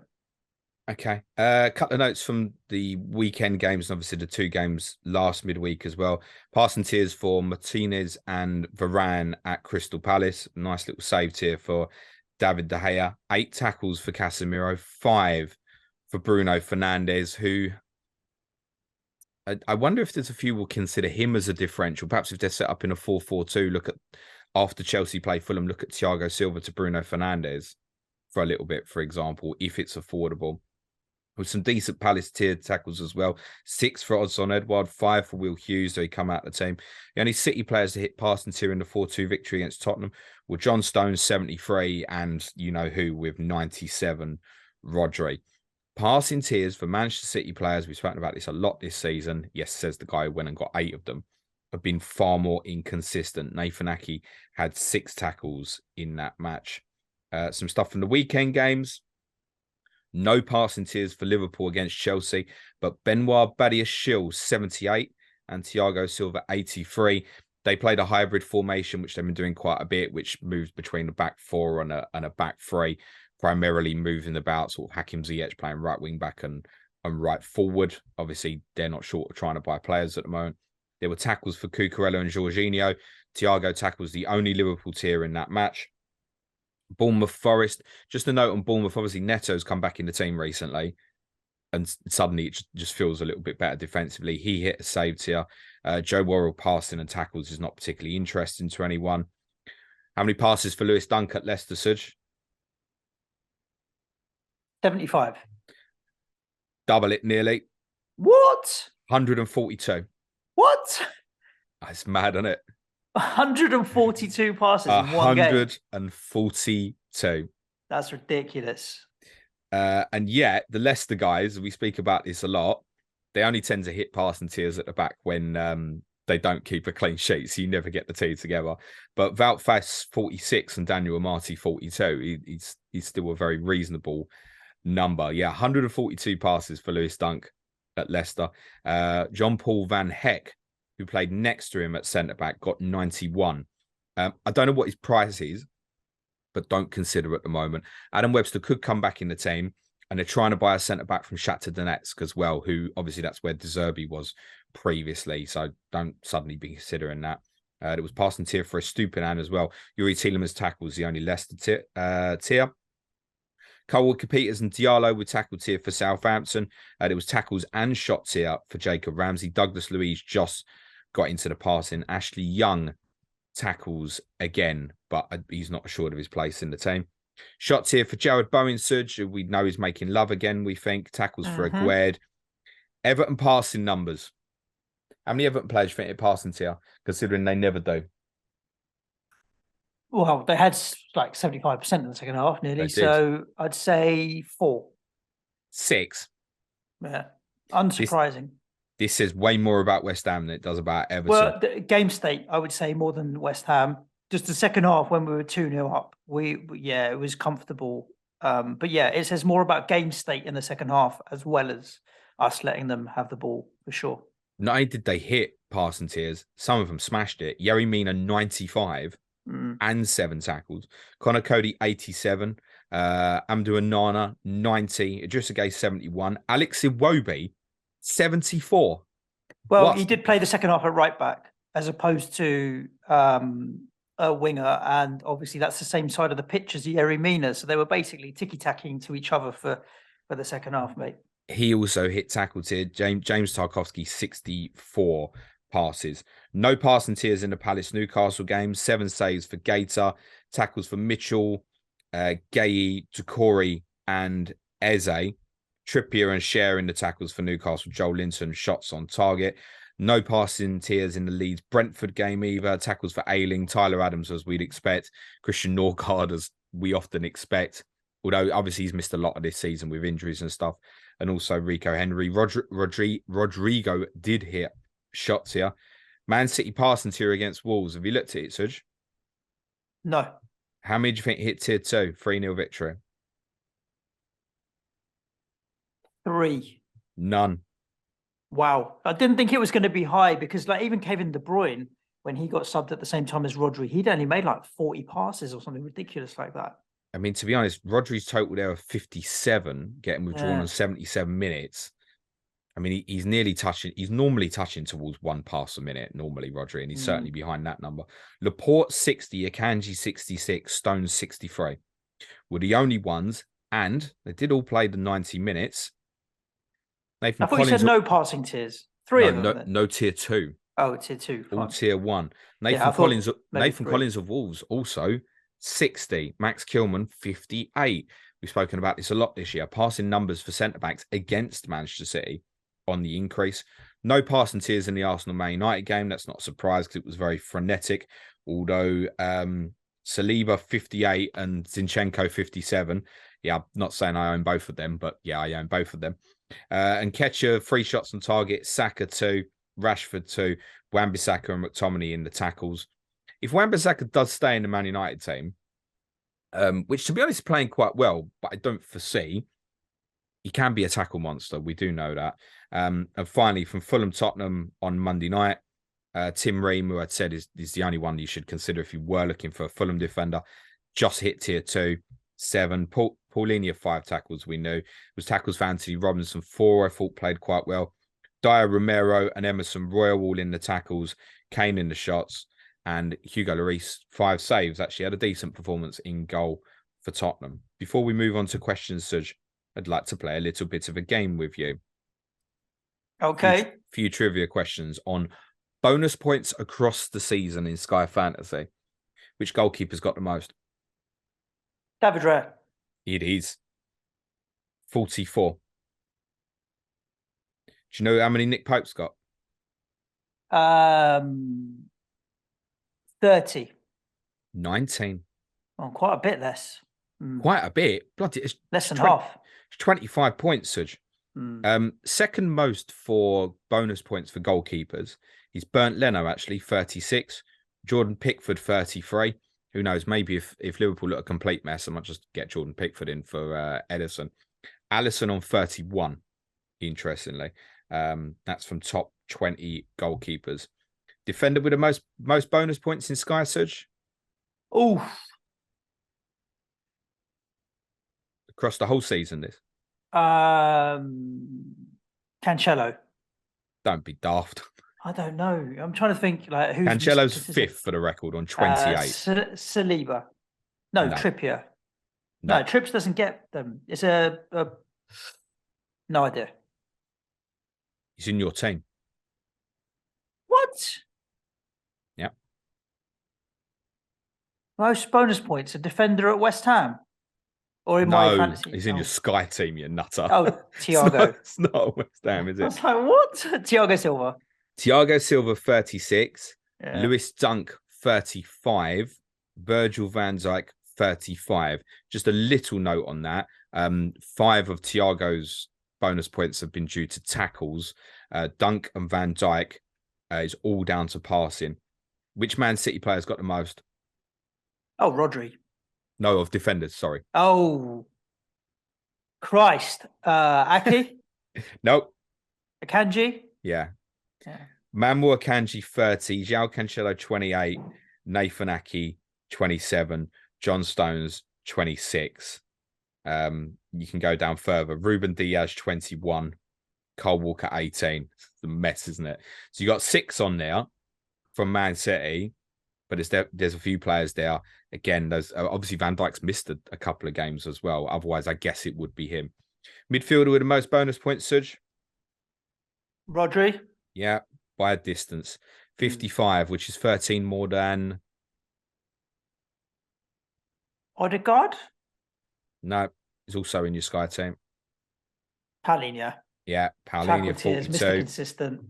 okay, a couple of notes from the weekend games, and obviously the 2 games last midweek as well. Passing tiers for Martinez and Varane at Crystal Palace. Nice little save tier for David De Gea. 8 tackles for Casemiro, 5 for Bruno Fernandes, who I wonder if there's a few will consider him as a differential. Perhaps if they're set up in a 4-4-2, look at after Chelsea play Fulham, look at Thiago Silva to Bruno Fernandes for a little bit, for example, if it's affordable. With some decent Palace tiered tackles as well. 6 for Odsonne Edouard, 5 for Will Hughes, though he come out of the team. The only City players to hit passing tier in the 4-2 victory against Tottenham were John Stones, 73, and you know who with 97, Rodri. Passing tiers for Manchester City players, we've spoken about this a lot this season. Yes, says the guy who went and got 8 of them. Have been far more inconsistent. Nathan Ake had 6 tackles in that match. Some stuff from the weekend games. No passing tiers for Liverpool against Chelsea, but Benoit Badiashile 78 and Thiago Silva 83. They played a hybrid formation, which they've been doing quite a bit, which moves between a back 4 and a back 3, primarily moving about, sort of Hakim Ziyech playing right wing back and right forward. Obviously, they're not short of trying to buy players at the moment. There were tackles for Cucurella and Jorginho. Thiago tackles the only Liverpool tier in that match. Bournemouth Forest. Just a note on Bournemouth. Obviously, Neto's come back in the team recently, and suddenly it just feels a little bit better defensively. He hit a save tier. Joe Worrell passing and tackles is not particularly interesting to anyone. How many passes for Lewis Dunk at Leicester, Suj? 75. Double it nearly. What? 142. What? That's mad, isn't it? 142 passes in one game. 142. That's ridiculous. And yet, the Leicester guys, we speak about this a lot, they only tend to hit passing tiers at the back when they don't keep a clean sheet, so you never get the two together. But Wout Faes 46 and Daniel Amati 42. He's still a very reasonable number. Yeah, 142 passes for Lewis Dunk at Leicester. Jean-Paul Van Heck, who played next to him at centre-back, got 91. I don't know what his price is, but don't consider at the moment. Adam Webster could come back in the team, and they're trying to buy a centre-back from Shakhtar Donetsk as well, who obviously that's where De Zerbi was previously, so don't suddenly be considering that. There was passing tier for a Estupiñán as well. Yuri Tielemans' tackle was the only Leicester tier. Cole Walker-Peters and Diallo were tackle tier for Southampton. There was tackles and shot tier for Jacob Ramsey. Douglas Luiz just got into the passing. Ashley Young tackles again, but he's not assured of his place in the team. Shot tier for Jared Bowen, Suj, who we know is making love again, we think. Tackles for Aguerd. Everton passing numbers. How many Everton players think it passing tier, considering they never do? Well, they had like 75% in the second half, nearly. So I'd say 4. 6. Yeah. Unsurprising. This says way more about West Ham than it does about Everton. Well, the game state, I would say more than West Ham. Just the second half when we were 2-0 up, it was comfortable. But yeah, it says more about game state in the second half as well as us letting them have the ball for sure. Not only did they hit passing tiers, some of them smashed it. Yerry Mina 95 and 7 tackles. Connor Cody 87. Amdu Onana 90. Idrissa Gueye 71. Alex Iwobi 74. Well, he did play the second half at right back as opposed to a winger, and obviously that's the same side of the pitch as Yerry Mina, so they were basically ticky-tacking to each other for the second half, mate. He also hit tackle tier. James Tarkowski 64 passes. No passing tiers in the Palace Newcastle game. 7 saves for Gator. Tackles for Mitchell, Gay, Decore, and Eze. Trippier and Share in the tackles for Newcastle. Joel Linton, shots on target. No passing tiers in the Leeds Brentford game either. Tackles for Ayling, Tyler Adams, as we'd expect. Christian Norgard, as we often expect. Although, obviously, he's missed a lot of this season with injuries and stuff. And also Rico Henry. Rodrigo did hit shots here. Man City passing tier against Wolves. Have you looked at it, Suj? No. How many do you think hit tier 2? 3-0 victory. 3. None. Wow. I didn't think it was going to be high because like even Kevin De Bruyne, when he got subbed at the same time as Rodri, he'd only made like 40 passes or something ridiculous like that. I mean, to be honest, Rodri's total there of 57, getting withdrawn on 77 minutes. I mean, he's nearly touching, he's normally touching towards 1 pass a minute, normally, Rodri, and he's certainly behind that number. Laporte 60, Akanji 66, Stones 63 were the only ones, and they did all play the 90 minutes. Nathan I thought Collins, you said no passing tiers. 3 of them. No tier 2. Oh, tier 2. Fine. All tier 1. Nathan Collins of Wolves also 60. Max Kilman 58. We've spoken about this a lot this year. Passing numbers for centre backs against Manchester City on the increase. No passing tiers in the Arsenal-Man United game. That's not a surprise because it was very frenetic. Although Saliba 58 and Zinchenko 57. Yeah, I'm not saying I own both of them, but yeah, I own both of them. And Ketcher 3 shots on target. Saka 2. Rashford 2. Wan-Bissaka and McTominay in the tackles. If Wan-Bissaka does stay in the Man United team, which to be honest is playing quite well, but I don't foresee, he can be a tackle monster. We do know that. And finally, from Fulham Tottenham on Monday night, Tim Ream, who I'd said is the only one you should consider if you were looking for a Fulham defender, just hit tier 2, 7. Paulinho 5 tackles, we knew. It was tackles for Anthony Robinson 4, I thought played quite well. Dyer Romero and Emerson Royal all in the tackles, Kane in the shots, and Hugo Lloris 5 saves. Actually had a decent performance in goal for Tottenham. Before we move on to questions, Suj, I'd like to play a little bit of a game with you. Okay. Few trivia questions on bonus points across the season in Sky Fantasy. Which goalkeeper's got the most? David Raya. It is 44. Do you know how many Nick Pope's got? 30. 19. Oh, quite a bit less. Quite a bit. Bloody, it's less than half. 25 points, Suj. Second most for bonus points for goalkeepers. He's Bernd Leno, actually, 36. Jordan Pickford, 33. Who knows? Maybe if Liverpool look a complete mess, I might just get Jordan Pickford in for Ederson. Alisson on 31, interestingly. That's from top 20 goalkeepers. Defender with the most bonus points in Sky, Suj? Oof. Across the whole season, this. Cancelo. Don't be daft. I don't know. I'm trying to think like who's Cancelo's 5th for the record on 28. Saliba. No, Trippier. No, Trips doesn't get them. It's a no idea. He's in your team. What? Yeah. Most bonus points, a defender at West Ham? Or in my fantasy? He's in your Sky team, you nutter. Oh, Thiago. It's not West Ham, is it? I was like, what? Thiago Silva. Thiago Silva, 36. Yeah. Lewis Dunk, 35. Virgil van Dijk, 35. Just a little note on that. 5 of Thiago's bonus points have been due to tackles. Dunk and Van Dijk is all down to passing. Which Man City players got the most? Oh, Rodri. No, of defenders, sorry. Oh, Christ. Aki? Nope. Akanji? Yeah. Manuel Akanji, 30. João Cancelo, 28. Nathan Aki, 27. John Stones, 26. You can go down further. Ruben Diaz, 21. Cole Walker, 18. It's a mess, isn't it? So you got 6 on there from Man City, but there's a few players there. Again, there's obviously Van Dijk's missed a couple of games as well. Otherwise, I guess it would be him. Midfielder with the most bonus points, Suj? Rodri? Yeah, by a distance. 55, which is 13 more than... Odegaard? No, he's also in your Sky team. Palhinha. Yeah, Tackle Paulinia, tiers, Mr. 42. Consistent.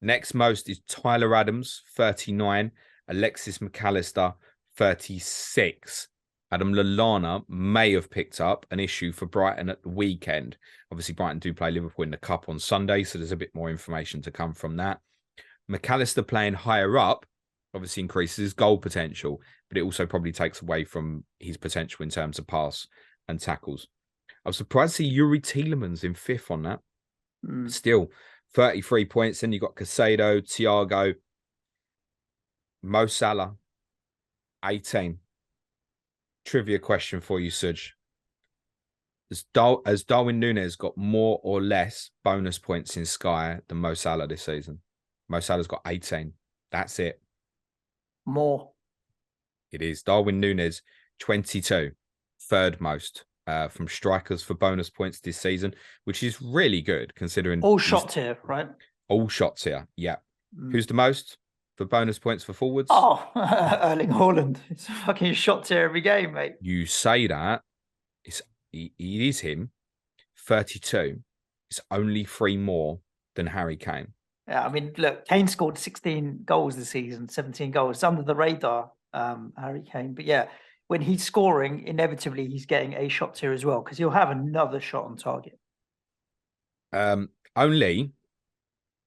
Next most is Tyler Adams, 39. Alexis McAllister, 36. Adam Lallana may have picked up an issue for Brighton at the weekend. Obviously, Brighton do play Liverpool in the Cup on Sunday, so there's a bit more information to come from that. McAllister playing higher up obviously increases his goal potential, but it also probably takes away from his potential in terms of pass and tackles. I was surprised to see Yuri Tielemans in 5th on that. Still, 33 points. Then you got Casado, Thiago, Mo Salah, 18. Trivia question for you, Suj. Has Darwin Núñez got more or less bonus points in Sky than Mo Salah this season? Mo Salah's got 18. That's it. More. It is. Darwin Núñez, 22. Third most from strikers for bonus points this season, which is really good considering... All shots here, right? All shots here, yeah. Who's the most for bonus points for forwards? Oh, Erling Haaland. It's a fucking shot here every game, mate. You say that. It is him. 32. It's only 3 more than Harry Kane. Yeah, I mean, look, Kane scored 16 goals this season, 17 goals. It's under the radar, Harry Kane. But yeah, when he's scoring, inevitably he's getting a shot here as well, because he'll have another shot on target. Only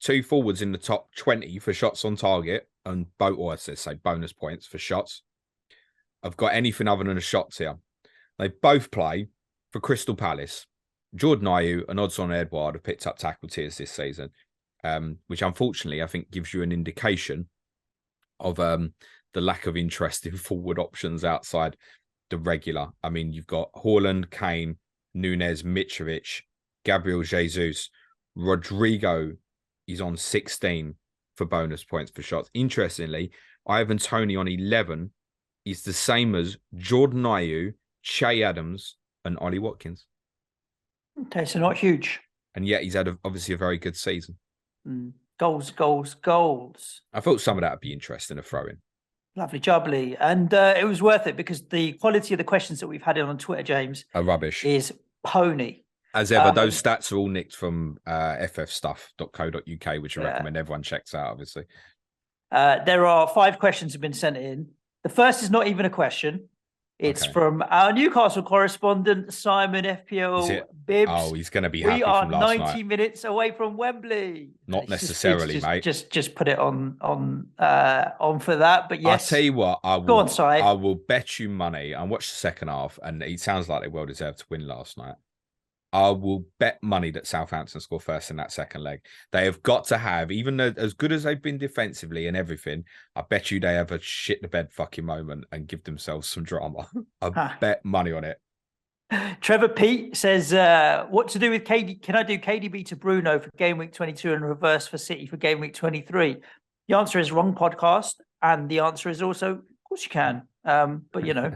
2 forwards in the top 20 for shots on target and bonus points for shots. I've got anything other than a shots here. They both play for Crystal Palace. Jordan Ayew and Odson Edouard have picked up tackle tiers this season, which unfortunately I think gives you an indication of the lack of interest in forward options outside the regular. I mean, you've got Haaland, Kane, Núñez, Mitrovic, Gabriel Jesus, Rodrigo is on 16 for bonus points for shots. Interestingly, Ivan Toney on 11 is the same as Jordan Ayew, Che Adams, and Ollie Watkins. Okay, so not huge. And yet he's had obviously a very good season. Goals, goals, goals. I thought some of that would be interesting to throw in. Lovely jubbly. And it was worth it because the quality of the questions that we've had in on Twitter, James, are rubbish. Is pony. As ever, those stats are all nicked from ffstuff.co.uk, which I recommend everyone checks out, obviously. There are 5 questions have been sent in. The first is not even a question. It's from our Newcastle correspondent, Simon FPL Bibbs. Oh, he's going to be happy We are from last 90 night. minutes away from Wembley. Not necessarily, mate. Just put it on for that. But yes, I'll tell you what, go on, side. I will bet you money. I watched the second half, and it sounds like they well deserved to win last night. I will bet money that Southampton score first in that second leg. They have got to have, even though as good as they've been defensively and everything, I bet you they have a shit the bed fucking moment and give themselves some drama. I bet money on it. Trevor Pete says, what to do with KD? Can I do KDB to Bruno for game week 22 and reverse for City for game week 23? The answer is wrong podcast. And the answer is also, of course you can. But you know,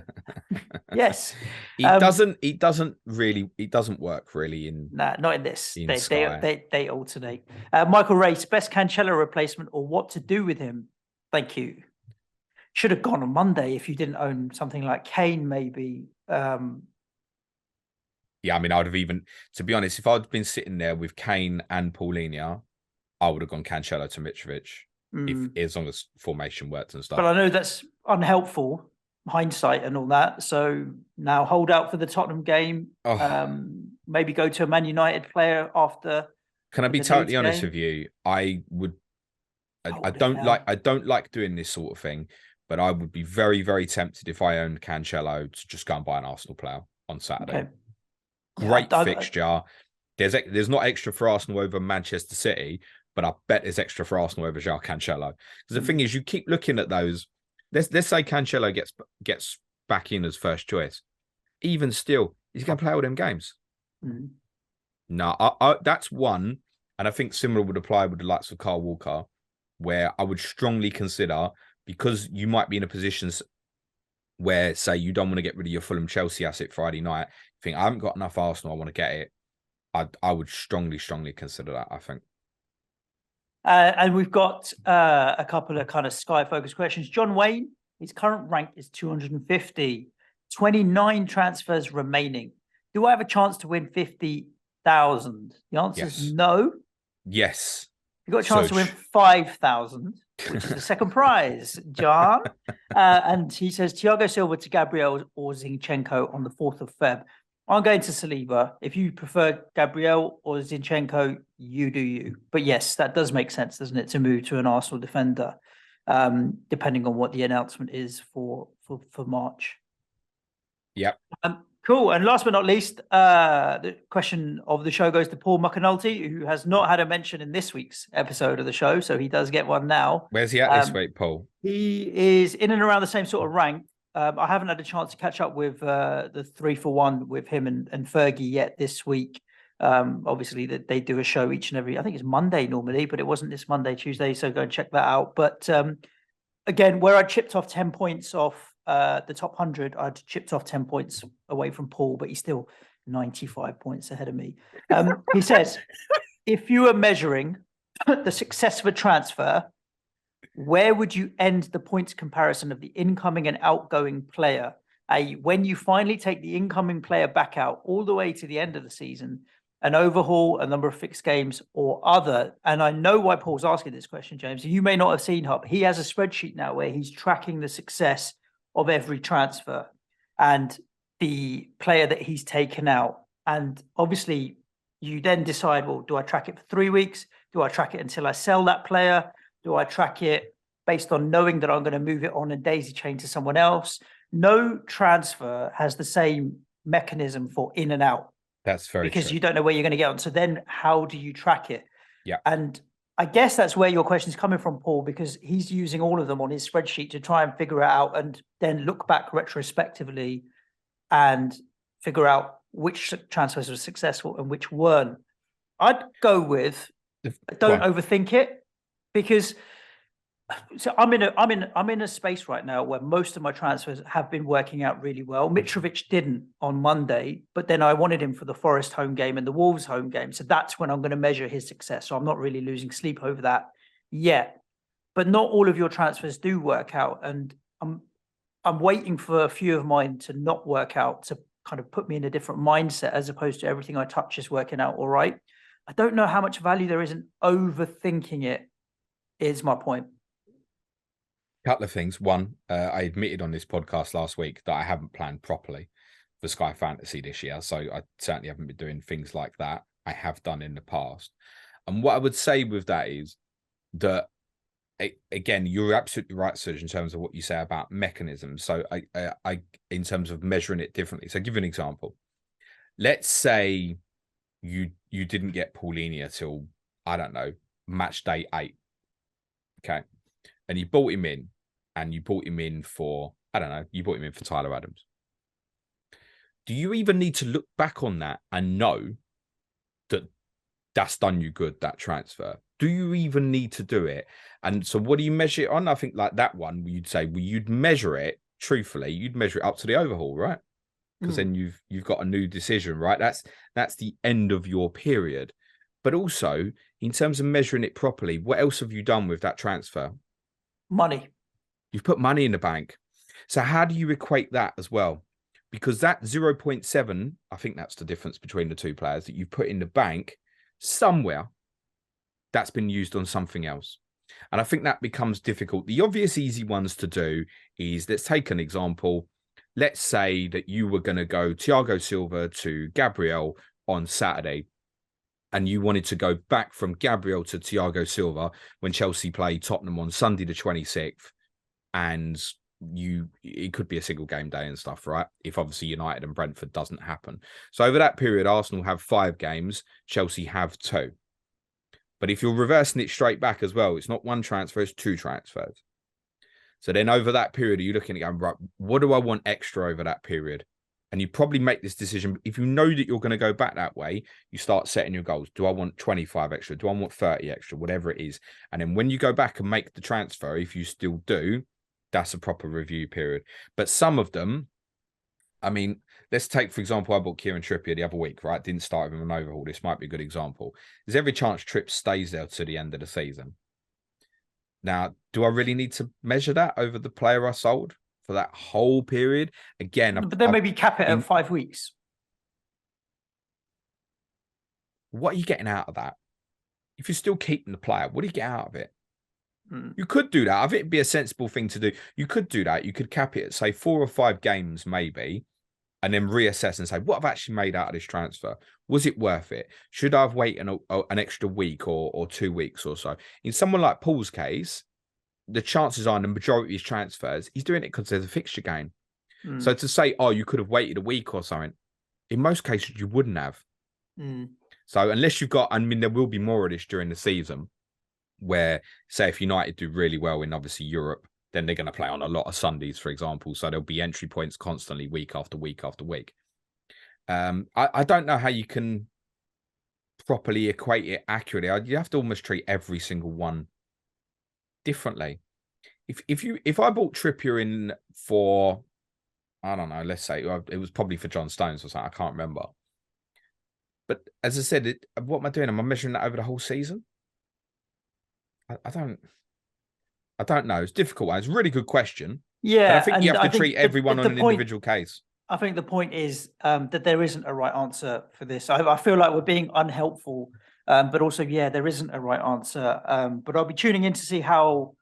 yes, it doesn't work really in not in this. They alternate. Michael Race, best Cancelo replacement or what to do with him? Thank you. Should have gone on Monday if you didn't own something like Kane, maybe. Yeah, I mean, I would have even, to be honest, if I'd been sitting there with Kane and Paulinho, I would have gone Cancelo to Mitrovic, as long as formation worked and stuff. But I know that's unhelpful. Hindsight and all that. So now hold out for the Tottenham game. Maybe go to a Man United player after. Can I be totally honest with you? I don't like doing this sort of thing, but I would be very, very tempted if I owned Cancelo to just go and buy an Arsenal player on Saturday. Okay. Great fixture. There's not extra for Arsenal over Manchester City, but I bet there's extra for Arsenal over João Cancelo. Because the thing is, you keep looking at those. Let's say Cancelo gets back in as first choice. Even still, he's going to play all them games. No, that's one. And I think similar would apply with the likes of Kyle Walker, where I would strongly consider, because you might be in a position where, say, you don't want to get rid of your Fulham Chelsea asset Friday night. You think, I haven't got enough Arsenal, I want to get it. I would strongly consider that, I think. And we've got a couple of kind of Sky-focused questions. John Wayne, his current rank is 250. 29 transfers remaining. do I have a chance to win 50,000? The answer is Yes. no. Yes. You've got a chance to win 5,000, which is the second prize, John. And he says, Thiago Silva to Gabriel or Zinchenko on the 4th of Feb. I'm going to Saliba. If you prefer Gabriel or Zinchenko, you do you. But yes, that does make sense, doesn't it, to move to an Arsenal defender, depending on what the announcement is for March. Yep. Cool. And last but not least, the question of the show goes to Paul McAnulty, who has not had a mention in this week's episode of the show, so he does get one now. Where's he at this week, Paul? He is in and around the same sort of rank. I haven't had a chance to catch up with the 3-for-1 with him and Fergie yet this week. Obviously, that they do a show each and every, I think it's Monday normally, but it wasn't this Monday, Tuesday. So go and check that out. But again, where I chipped off 10 points off the top 100, I'd chipped off 10 points away from Paul, but he's still 95 points ahead of me. He says, if you were measuring the success of a transfer, where would you end the points comparison of the incoming and outgoing player? When you finally take the incoming player back out all the way to the end of the season, an overhaul, a number of fixed games or other. And I know why Paul's asking this question, James. You may not have seen Hub. He has a spreadsheet now where he's tracking the success of every transfer and the player that he's taken out. And obviously you then decide, well, do I track it for 3 weeks? Do I track it until I sell that player? Do I track it based on knowing that I'm going to move it on and daisy chain to someone else? No transfer has the same mechanism for in and out. That's very because true. you don't know where you're going to get on. So then how do you track it? Yeah. And I guess that's where your question is coming from, Paul, because he's using all of them on his spreadsheet to try and figure it out and then look back retrospectively and figure out which transfers were successful and which weren't. I'd go with don't overthink it, because so I'm in a space right now where most of my transfers have been working out really well. Mitrovic didn't on Monday, but then I wanted him for the Forest home game and the Wolves home game. So that's when I'm going to measure his success. So I'm not really losing sleep over that yet. But not all of your transfers do work out. And I'm waiting for a few of mine to not work out to kind of put me in a different mindset, as opposed to everything I touch is working out all right. I don't know how much value there is in overthinking it, is my point. Couple of things. One, I admitted on this podcast last week that I haven't planned properly for Sky Fantasy this year. So I certainly haven't been doing things like that. I have done in the past. And what I would say with that is that, again, you're absolutely right, Serge, in terms of what you say about mechanisms. So I in terms of measuring it differently. So I'll give you an example. Let's say you didn't get Paulinho till, I don't know, match day 8. Okay. And you bought him in, and you bought him in for, I don't know, you bought him in for Tyler Adams. Do you even need to look back on that and know that that's done you good, that transfer? Do you even need to do it? And so what do you measure it on? I think like that one, you'd say, well, you'd measure it, truthfully, you'd measure it up to the overhaul, right? Because then you've got a new decision, right? That's the end of your period. But also, in terms of measuring it properly, what else have you done with that transfer? Money. You've put money in the bank. So how do you equate that as well? Because that 0.7, I think that's the difference between the two players that you put in the bank somewhere that's been used on something else. And I think that becomes difficult. The obvious easy ones to do is, let's take an example. Let's say that you were going to go Thiago Silva to Gabriel on Saturday, and you wanted to go back from Gabriel to Thiago Silva when Chelsea play Tottenham on Sunday the 26th. And it could be a single game day and stuff, right? If obviously United and Brentford doesn't happen. So over that period, Arsenal have 5 games, Chelsea have 2. But if you're reversing it straight back as well, it's not 1 transfer, it's 2 transfers. So then over that period, are you looking at going, right, what do I want extra over that period? And you probably make this decision. If you know that you're going to go back that way, you start setting your goals. Do I want 25 extra? Do I want 30 extra? Whatever it is. And then when you go back and make the transfer, if you still do, that's a proper review period. But some of them, I mean, let's take, for example, I bought Kieran Trippier the other week, right? Didn't start with an overhaul. This might be a good example. There's every chance Tripp stays there to the end of the season. Now, do I really need to measure that over the player I sold for that whole period? Again, but then maybe cap it at 5 weeks. What are you getting out of that? If you're still keeping the player, what do you get out of it? Mm. You could do that. I think it'd be a sensible thing to do. You could do that. You could cap it at, say, 4 or 5 games, maybe, and then reassess and say, what have I actually made out of this transfer? Was it worth it? Should I have waited an extra week or 2 weeks or so? In someone like Paul's case, the chances are in the majority of his transfers, he's doing it because there's a fixture game. Mm. So to say, oh, you could have waited a week or something, in most cases, you wouldn't have. Mm. So unless you've got, I mean, there will be more of this during the season where, say, if United do really well in obviously Europe, then they're going to play on a lot of Sundays, for example. So there'll be entry points constantly week after week after week. I don't know how you can properly equate it accurately. You have to almost treat every single one differently. If I bought Trippier in for, I don't know, let's say it was probably for John Stones or something, I can't remember. But as I said, what am I doing? Am I measuring that over the whole season? I don't know. It's a difficult one. It's a really good question. Yeah, but I think you have to treat everyone on an individual case. I think the point is that there isn't a right answer for this. I feel like we're being unhelpful, but also, yeah, there isn't a right answer. But I'll be tuning in to see how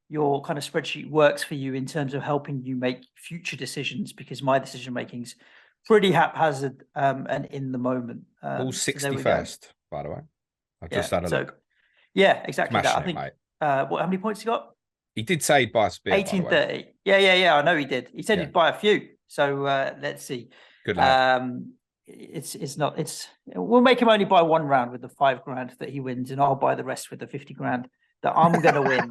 your kind of spreadsheet works for you in terms of helping you make future decisions, because my decision making's pretty haphazard and in the moment. All 61st, by the way. I've just had a look. Yeah, exactly that. I think. Mate. How many points he got? He did say he'd buy a spear. 1830. Yeah. I know he did. He said he'd buy a few. So let's see. Good luck. We'll make him only buy 1 round with the 5 grand that he wins, and I'll buy the rest with the 50 grand that I'm going to win.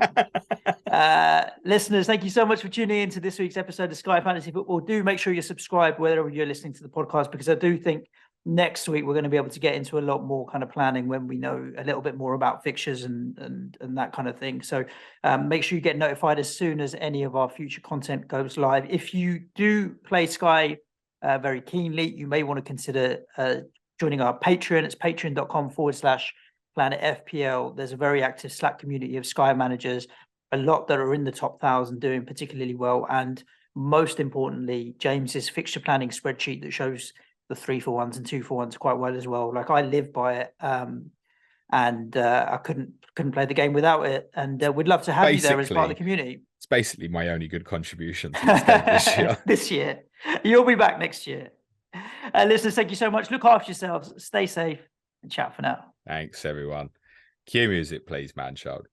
Listeners, thank you so much for tuning in to this week's episode of Sky Fantasy Football. Do make sure you're subscribed wherever you're listening to the podcast, because I do think next week we're going to be able to get into a lot more kind of planning when we know a little bit more about fixtures and that kind of thing. So make sure you get notified as soon as any of our future content goes live. If you do play Sky very keenly, you may want to consider joining our Patreon. It's patreon.com/Planet FPL. There's a very active Slack community of Sky managers, a lot that are in the top 1,000 doing particularly well. And most importantly, James's fixture planning spreadsheet that shows the 3-for-1s and 2-for-1s quite well as well. Like, I live by it, and I couldn't play the game without it. And we'd love to have you there as part of the community. It's basically my only good contribution to this game this year. This year. You'll be back next year. Listeners, thank you so much. Look after yourselves. Stay safe and chat for now. Thanks, everyone. Cue music, please, man child.